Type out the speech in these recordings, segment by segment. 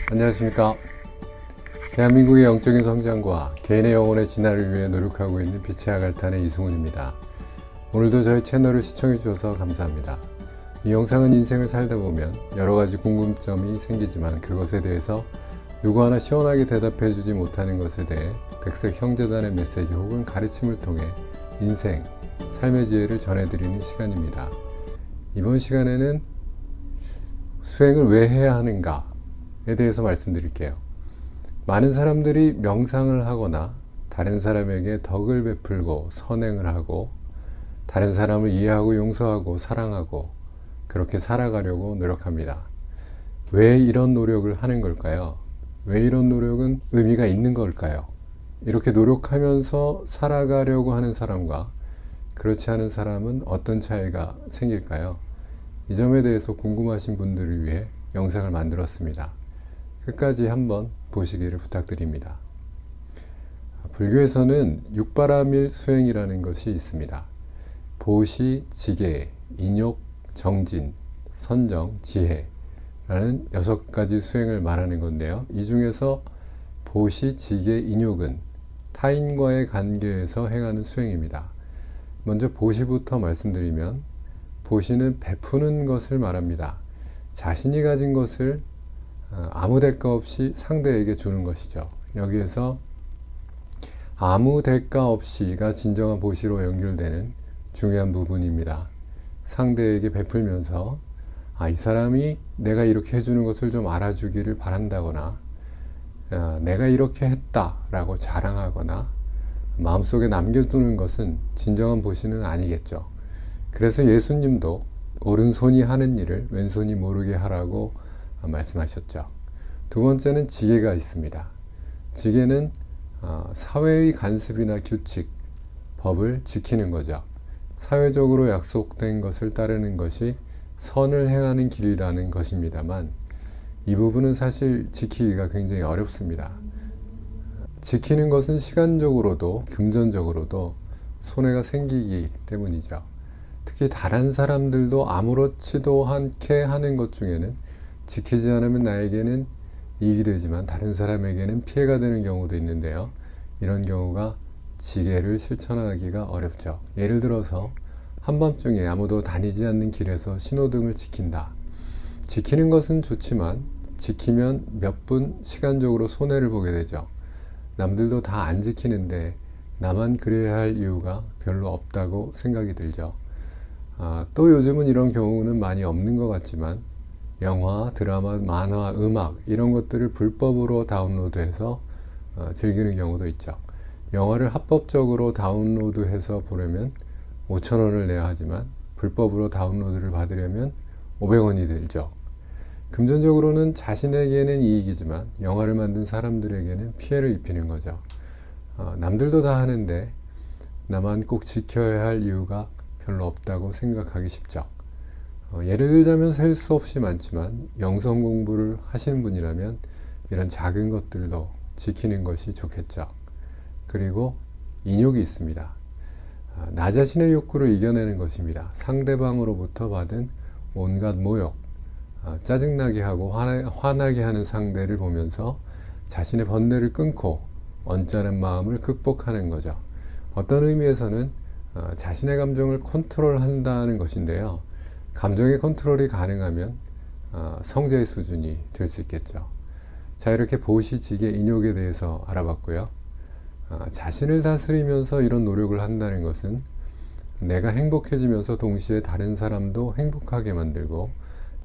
안녕하십니까. 대한민국의 영적인 성장과 개인의 영혼의 진화를 위해 노력하고 있는 빛의 아갈탄의 이승훈입니다. 오늘도 저희 채널을 시청해 주셔서 감사합니다. 이 영상은 인생을 살다 보면 여러가지 궁금점이 생기지만 그것에 대해서 누구 하나 시원하게 대답해 주지 못하는 것에 대해 백석 형제단의 메시지 혹은 가르침을 통해 인생, 삶의 지혜를 전해드리는 시간입니다. 이번 시간에는 수행을 왜 해야 하는가에 대해서 말씀드릴게요. 많은 사람들이 명상을 하거나 다른 사람에게 덕을 베풀고 선행을 하고 다른 사람을 이해하고 용서하고 사랑하고 그렇게 살아가려고 노력합니다. 왜 이런 노력을 하는 걸까요? 왜 이런 노력은 의미가 있는 걸까요? 이렇게 노력하면서 살아가려고 하는 사람과 그렇지 않은 사람은 어떤 차이가 생길까요? 이 점에 대해서 궁금하신 분들을 위해 영상을 만들었습니다. 끝까지 한번 보시기를 부탁드립니다. 불교에서는 육바라밀 수행이라는 것이 있습니다. 보시, 지계, 인욕, 정진, 선정, 지혜라는 6가지 수행을 말하는 건데요. 이 중에서 보시, 지계, 인욕은 타인과의 관계에서 행하는 수행입니다. 먼저 보시부터 말씀드리면 보시는 베푸는 것을 말합니다. 자신이 가진 것을 아무 대가 없이 상대에게 주는 것이죠. 여기에서 아무 대가 없이가 진정한 보시로 연결되는 중요한 부분입니다. 상대에게 베풀면서 이 사람이 내가 이렇게 해주는 것을 좀 알아주기를 바란다거나 내가 이렇게 했다라고 자랑하거나 마음속에 남겨두는 것은 진정한 보시는 아니겠죠. 그래서 예수님도 오른손이 하는 일을 왼손이 모르게 하라고 말씀하셨죠. 두 번째는 지계가 있습니다. 지계는 사회의 간습이나 규칙, 법을 지키는 거죠. 사회적으로 약속된 것을 따르는 것이 선을 행하는 길이라는 것입니다만 이 부분은 사실 지키기가 굉장히 어렵습니다. 지키는 것은 시간적으로도 금전적으로도 손해가 생기기 때문이죠. 특히 다른 사람들도 아무렇지도 않게 하는 것 중에는 지키지 않으면 나에게는 이익이 되지만 다른 사람에게는 피해가 되는 경우도 있는데요. 이런 경우가 지계를 실천하기가 어렵죠. 예를 들어서 한밤중에 아무도 다니지 않는 길에서 신호등을 지킨다. 지키는 것은 좋지만 지키면 몇 분 시간적으로 손해를 보게 되죠. 남들도 다 안 지키는데 나만 그래야 할 이유가 별로 없다고 생각이 들죠. 또 요즘은 이런 경우는 많이 없는 것 같지만 영화, 드라마, 만화, 음악 이런 것들을 불법으로 다운로드해서 즐기는 경우도 있죠. 영화를 합법적으로 다운로드해서 보려면 5,000원을 내야 하지만 불법으로 다운로드를 받으려면 500원이 들죠. 금전적으로는 자신에게는 이익이지만 영화를 만든 사람들에게는 피해를 입히는 거죠. 남들도 다 하는데 나만 꼭 지켜야 할 이유가 별로 없다고 생각하기 쉽죠. 예를 들자면 셀 수 없이 많지만 영성 공부를 하시는 분이라면 이런 작은 것들도 지키는 것이 좋겠죠. 그리고 인욕이 있습니다. 나 자신의 욕구를 이겨내는 것입니다. 상대방으로부터 받은 온갖 모욕, 짜증나게 하고 화나게 하는 상대를 보면서 자신의 번뇌를 끊고 언짢은 마음을 극복하는 거죠. 어떤 의미에서는 자신의 감정을 컨트롤한다는 것인데요. 감정의 컨트롤이 가능하면 성자의 수준이 될 수 있겠죠. 자, 이렇게 보시, 지계, 인욕에 대해서 알아봤고요. 자신을 다스리면서 이런 노력을 한다는 것은 내가 행복해지면서 동시에 다른 사람도 행복하게 만들고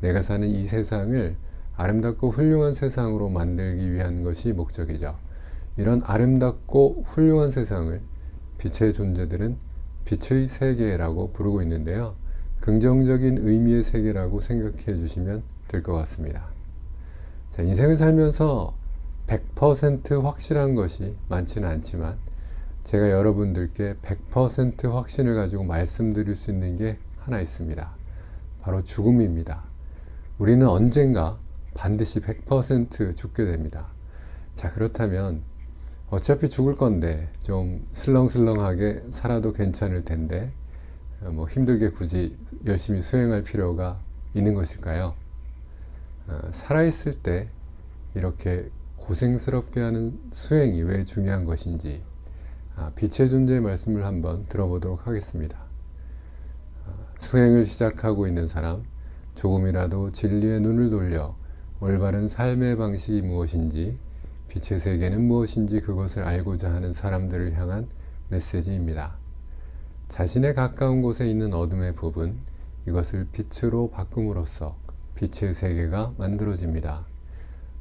내가 사는 이 세상을 아름답고 훌륭한 세상으로 만들기 위한 것이 목적이죠. 이런 아름답고 훌륭한 세상을 빛의 존재들은 빛의 세계라고 부르고 있는데요. 긍정적인 의미의 세계라고 생각해 주시면 될 것 같습니다. 자, 인생을 살면서 100% 확실한 것이 많지는 않지만 제가 여러분들께 100% 확신을 가지고 말씀드릴 수 있는 게 하나 있습니다. 바로 죽음입니다. 우리는 언젠가 반드시 100% 죽게 됩니다. 자, 그렇다면 어차피 죽을 건데 좀 슬렁슬렁하게 살아도 괜찮을 텐데 힘들게 굳이 열심히 수행할 필요가 있는 것일까요? 살아있을 때 이렇게 고생스럽게 하는 수행이 왜 중요한 것인지 빛의 존재의 말씀을 한번 들어보도록 하겠습니다. 수행을 시작하고 있는 사람, 조금이라도 진리의 눈을 돌려 올바른 삶의 방식이 무엇인지, 빛의 세계는 무엇인지 그것을 알고자 하는 사람들을 향한 메시지입니다. 자신의 가까운 곳에 있는 어둠의 부분, 이것을 빛으로 바꿈으로써 빛의 세계가 만들어집니다.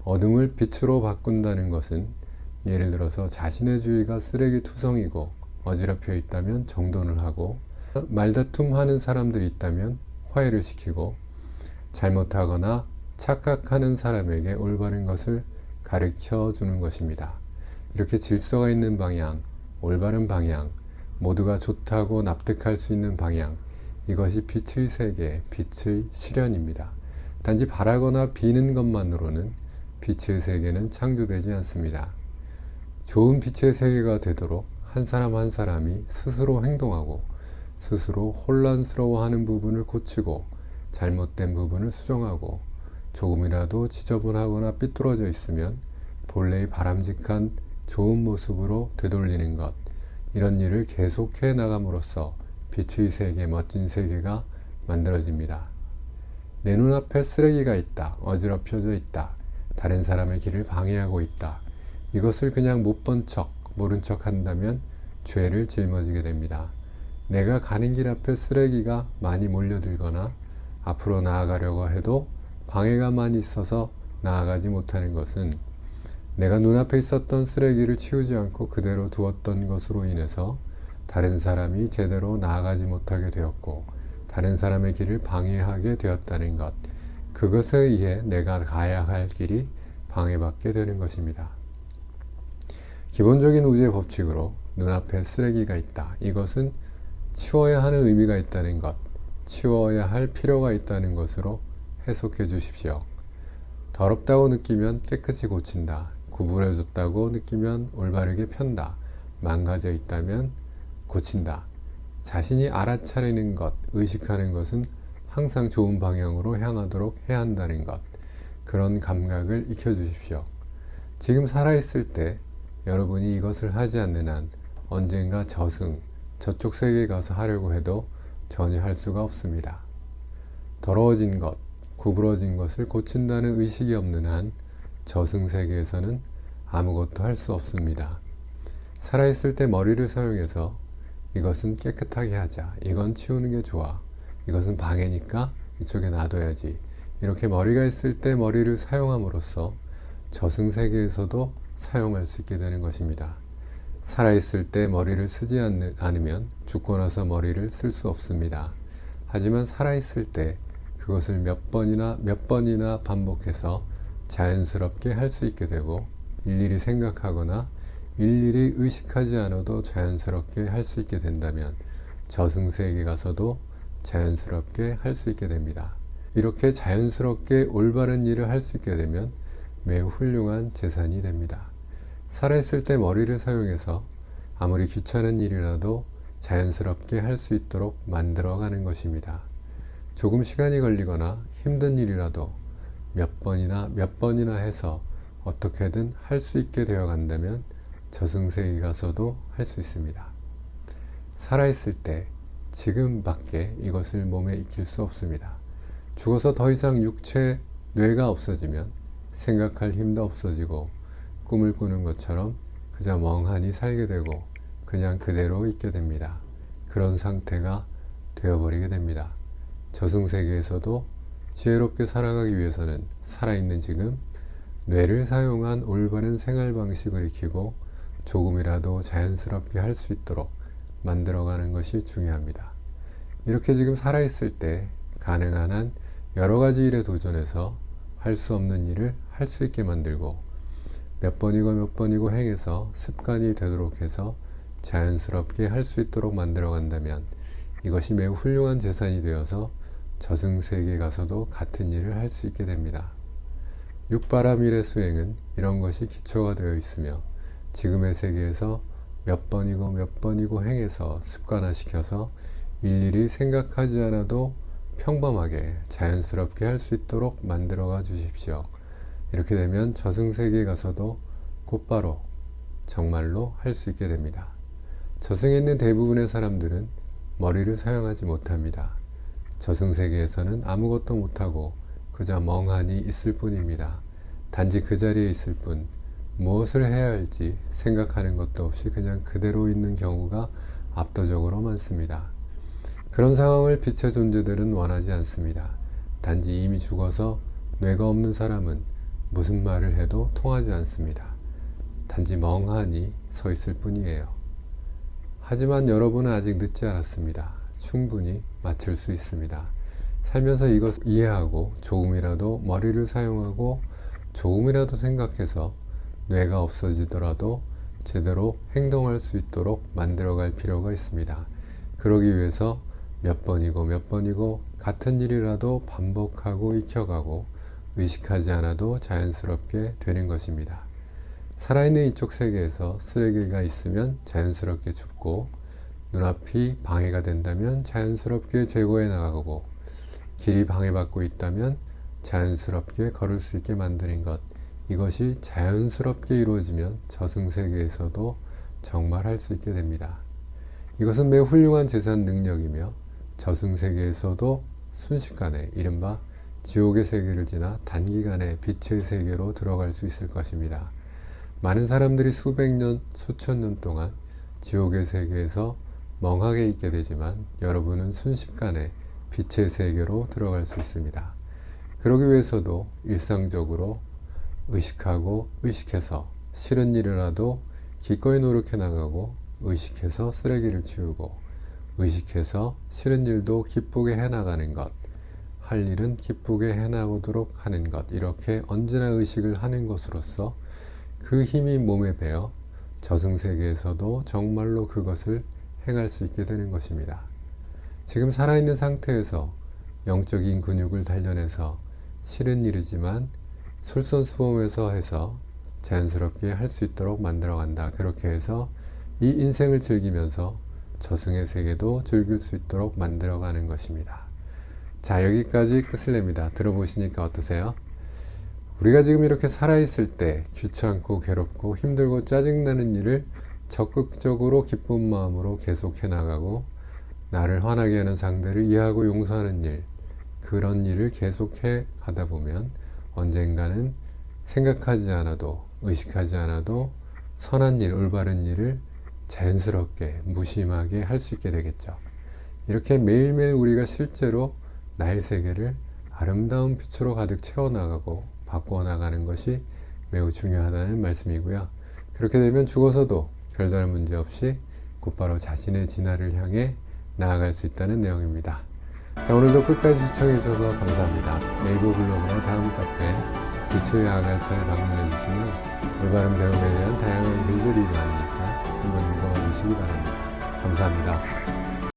어둠을 빛으로 바꾼다는 것은 예를 들어서 자신의 주위가 쓰레기 투성이고 어지럽혀 있다면 정돈을 하고, 말다툼하는 사람들이 있다면 화해를 시키고, 잘못하거나 착각하는 사람에게 올바른 것을 가르쳐 주는 것입니다. 이렇게 질서가 있는 방향, 올바른 방향, 모두가 좋다고 납득할 수 있는 방향, 이것이 빛의 세계, 빛의 실현입니다. 단지 바라거나 비는 것만으로는 빛의 세계는 창조되지 않습니다. 좋은 빛의 세계가 되도록 한 사람 한 사람이 스스로 행동하고, 스스로 혼란스러워하는 부분을 고치고, 잘못된 부분을 수정하고, 조금이라도 지저분하거나 삐뚤어져 있으면 본래의 바람직한 좋은 모습으로 되돌리는 것, 이런 일을 계속해 나감으로써 빛의 세계, 멋진 세계가 만들어집니다. 내 눈앞에 쓰레기가 있다, 어지럽혀져 있다, 다른 사람의 길을 방해하고 있다, 이것을 그냥 못 본 척, 모른 척 한다면 죄를 짊어지게 됩니다. 내가 가는 길 앞에 쓰레기가 많이 몰려들거나 앞으로 나아가려고 해도 방해가 많이 있어서 나아가지 못하는 것은 내가 눈앞에 있었던 쓰레기를 치우지 않고 그대로 두었던 것으로 인해서 다른 사람이 제대로 나아가지 못하게 되었고, 다른 사람의 길을 방해하게 되었다는 것, 그것에 의해 내가 가야 할 길이 방해받게 되는 것입니다. 기본적인 우주의 법칙으로 눈앞에 쓰레기가 있다, 이것은 치워야 하는 의미가 있다는 것, 치워야 할 필요가 있다는 것으로 해석해 주십시오. 더럽다고 느끼면 깨끗이 고친다, 구부러졌다고 느끼면 올바르게 편다, 망가져 있다면 고친다. 자신이 알아차리는 것, 의식하는 것은 항상 좋은 방향으로 향하도록 해야 한다는 것, 그런 감각을 익혀주십시오. 지금 살아있을 때 여러분이 이것을 하지 않는 한 언젠가 저승, 저쪽 세계에 가서 하려고 해도 전혀 할 수가 없습니다. 더러워진 것, 구부러진 것을 고친다는 의식이 없는 한 저승 세계에서는 아무것도 할 수 없습니다. 살아있을 때 머리를 사용해서 이것은 깨끗하게 하자, 이건 치우는 게 좋아, 이것은 방해니까 이쪽에 놔둬야지, 이렇게 머리가 있을 때 머리를 사용함으로써 저승 세계에서도 사용할 수 있게 되는 것입니다. 살아있을 때 머리를 쓰지 않으면 죽고 나서 머리를 쓸 수 없습니다. 하지만 살아있을 때 그것을 몇 번이나 반복해서 자연스럽게 할 수 있게 되고, 일일이 생각하거나 일일이 의식하지 않아도 자연스럽게 할 수 있게 된다면 저승세계에 가서도 자연스럽게 할 수 있게 됩니다. 이렇게 자연스럽게 올바른 일을 할 수 있게 되면 매우 훌륭한 재산이 됩니다. 살아있을 때 머리를 사용해서 아무리 귀찮은 일이라도 자연스럽게 할 수 있도록 만들어가는 것입니다. 조금 시간이 걸리거나 힘든 일이라도 몇 번이나 해서 어떻게든 할 수 있게 되어 간다면 저승세계에 가서도 할 수 있습니다. 살아있을 때 지금밖에 이것을 몸에 익힐 수 없습니다. 죽어서 더 이상 육체, 뇌가 없어지면 생각할 힘도 없어지고 꿈을 꾸는 것처럼 그저 멍하니 살게 되고 그냥 그대로 있게 됩니다. 그런 상태가 되어버리게 됩니다. 저승세계에서도 지혜롭게 살아가기 위해서는 살아있는 지금 뇌를 사용한 올바른 생활 방식을 익히고 조금이라도 자연스럽게 할 수 있도록 만들어가는 것이 중요합니다. 이렇게 지금 살아있을 때 가능한 한 여러 가지 일에 도전해서 할 수 없는 일을 할 수 있게 만들고 몇 번이고 행해서 습관이 되도록 해서 자연스럽게 할 수 있도록 만들어 간다면 이것이 매우 훌륭한 재산이 되어서 저승세계에 가서도 같은 일을 할 수 있게 됩니다. 육바라밀의 수행은 이런 것이 기초가 되어 있으며 지금의 세계에서 몇 번이고 행해서 습관화시켜서 일일이 생각하지 않아도 평범하게 자연스럽게 할 수 있도록 만들어가 주십시오. 이렇게 되면 저승세계에 가서도 곧바로 정말로 할 수 있게 됩니다. 저승에 있는 대부분의 사람들은 머리를 사용하지 못합니다. 저승세계에서는 아무것도 못하고 그저 멍하니 있을 뿐입니다. 단지 그 자리에 있을 뿐, 무엇을 해야 할지 생각하는 것도 없이 그냥 그대로 있는 경우가 압도적으로 많습니다. 그런 상황을 빛의 존재들은 원하지 않습니다. 단지 이미 죽어서 뇌가 없는 사람은 무슨 말을 해도 통하지 않습니다. 단지 멍하니 서 있을 뿐이에요. 하지만 여러분은 아직 늦지 않았습니다. 충분히 맞출 수 있습니다. 살면서 이것을 이해하고 조금이라도 머리를 사용하고 조금이라도 생각해서 뇌가 없어지더라도 제대로 행동할 수 있도록 만들어갈 필요가 있습니다. 그러기 위해서 몇 번이고 같은 일이라도 반복하고 익혀가고 의식하지 않아도 자연스럽게 되는 것입니다. 살아있는 이쪽 세계에서 쓰레기가 있으면 자연스럽게 줍고 눈앞이 방해가 된다면 자연스럽게 제거해 나가고 길이 방해받고 있다면 자연스럽게 걸을 수 있게 만드는 것, 이것이 자연스럽게 이루어지면 저승세계에서도 정말 할 수 있게 됩니다. 이것은 매우 훌륭한 재산 능력이며 저승세계에서도 순식간에 이른바 지옥의 세계를 지나 단기간에 빛의 세계로 들어갈 수 있을 것입니다. 많은 사람들이 수백 년, 수천 년 동안 지옥의 세계에서 멍하게 있게 되지만 여러분은 순식간에 빛의 세계로 들어갈 수 있습니다. 그러기 위해서도 일상적으로 의식하고 의식해서 싫은 일이라도 기꺼이 노력해 나가고 의식해서 쓰레기를 치우고 의식해서 싫은 일도 기쁘게 해나가는 것, 할 일은 기쁘게 해나오도록 하는 것, 이렇게 언제나 의식을 하는 것으로서 그 힘이 몸에 배어 저승세계에서도 정말로 그것을 행할 수 있게 되는 것입니다. 지금 살아있는 상태에서 영적인 근육을 단련해서 싫은 일이지만 솔선수범해서 해서 자연스럽게 할 수 있도록 만들어간다. 그렇게 해서 이 인생을 즐기면서 저승의 세계도 즐길 수 있도록 만들어가는 것입니다. 자, 여기까지 끝을 냅니다. 들어보시니까 어떠세요? 우리가 지금 이렇게 살아있을 때 귀찮고 괴롭고 힘들고 짜증나는 일을 적극적으로 기쁜 마음으로 계속해 나가고 나를 화나게 하는 상대를 이해하고 용서하는 일, 그런 일을 계속해 가다 보면 언젠가는 생각하지 않아도 의식하지 않아도 선한 일, 올바른 일을 자연스럽게 무심하게 할 수 있게 되겠죠. 이렇게 매일매일 우리가 실제로 나의 세계를 아름다운 빛으로 가득 채워나가고 바꾸어 나가는 것이 매우 중요하다는 말씀이고요. 그렇게 되면 죽어서도 별다른 문제 없이 곧바로 자신의 진화를 향해 나아갈 수 있다는 내용입니다. 자, 오늘도 끝까지 시청해 주셔서 감사합니다. 네이버 블로그나 다음 카페 빛의 아갈타에 방문해 주시면 올바른 배움에 대한 다양한 글들이 많으니까 한번 읽어봐 주시기 바랍니다. 감사합니다.